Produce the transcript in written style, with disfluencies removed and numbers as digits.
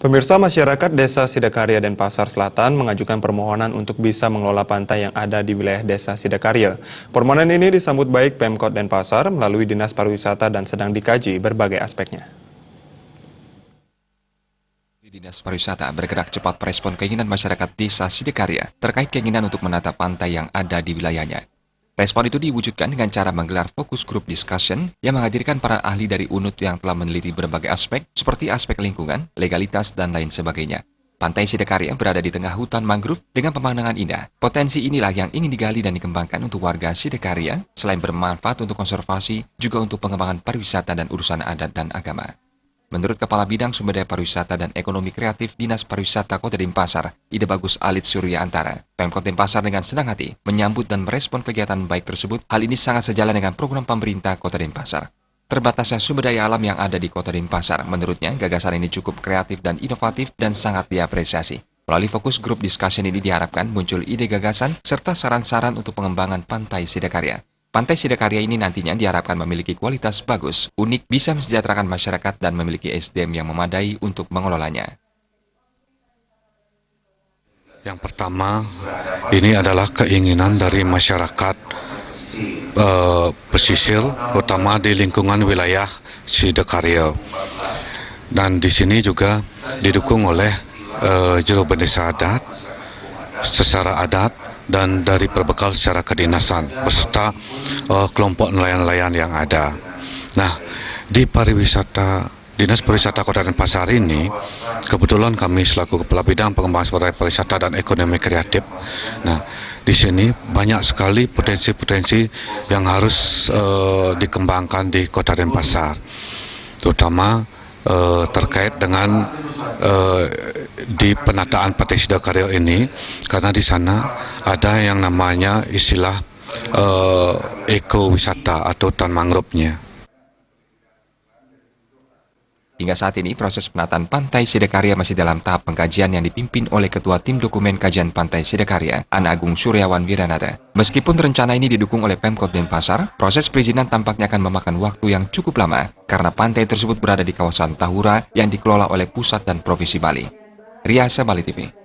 Pemirsa, masyarakat Desa Sidakarya Denpasar Selatan mengajukan permohonan untuk bisa mengelola pantai yang ada di wilayah Desa Sidakarya. Permohonan ini disambut baik Pemkot Denpasar melalui Dinas Pariwisata dan sedang dikaji berbagai aspeknya. Dinas Pariwisata bergerak cepat merespon keinginan masyarakat Desa Sidakarya terkait keinginan untuk menata pantai yang ada di wilayahnya. Respon itu diwujudkan dengan cara menggelar fokus group discussion yang menghadirkan para ahli dari UNUT yang telah meneliti berbagai aspek seperti aspek lingkungan, legalitas, dan lain sebagainya. Pantai Sidakarya berada di tengah hutan mangrove dengan pemandangan indah. Potensi inilah yang ingin digali dan dikembangkan untuk warga Sidakarya, selain bermanfaat untuk konservasi, juga untuk pengembangan pariwisata dan urusan adat dan agama. Menurut Kepala Bidang Sumber Daya Pariwisata dan Ekonomi Kreatif Dinas Pariwisata Kota Denpasar, Ide Bagus Alit Surya Antara, Pemkot Denpasar dengan senang hati menyambut dan merespon kegiatan baik tersebut. Hal ini sangat sejalan dengan program pemerintah Kota Denpasar. Terbatasnya sumber daya alam yang ada di Kota Denpasar, menurutnya gagasan ini cukup kreatif dan inovatif dan sangat diapresiasi. Melalui fokus grup discussion ini diharapkan muncul ide gagasan serta saran-saran untuk pengembangan Pantai Sidakarya. Pantai Sidakarya ini nantinya diharapkan memiliki kualitas bagus, unik, bisa mensejahterakan masyarakat dan memiliki SDM yang memadai untuk mengelolanya. Yang pertama, ini adalah keinginan dari masyarakat pesisir, terutama di lingkungan wilayah Sidakarya. Dan di sini juga didukung oleh juru bendesa adat, secara adat, dan dari perbekal secara kedinasan beserta kelompok nelayan-nelayan yang ada. Nah, di pariwisata Dinas Pariwisata Kota Denpasar ini, kebetulan kami selaku Kepala Bidang Pengembangan Sumber Daya Pariwisata dan Ekonomi Kreatif. Nah, di sini banyak sekali potensi-potensi yang harus dikembangkan di Kota Denpasar, terutama terkait dengan di penataan Pantai Sidakarya ini, karena di sana ada yang namanya istilah ekowisata atau hutan mangrove-nya. Hingga saat ini, proses penataan Pantai Sidakarya masih dalam tahap pengkajian yang dipimpin oleh Ketua Tim Dokumen Kajian Pantai Sidakarya, Ana Agung Suryawan Wiranata. Meskipun rencana ini didukung oleh Pemkot Denpasar, proses perizinan tampaknya akan memakan waktu yang cukup lama karena pantai tersebut berada di kawasan Tahura yang dikelola oleh pusat dan provinsi Bali. Riasa Bali TV.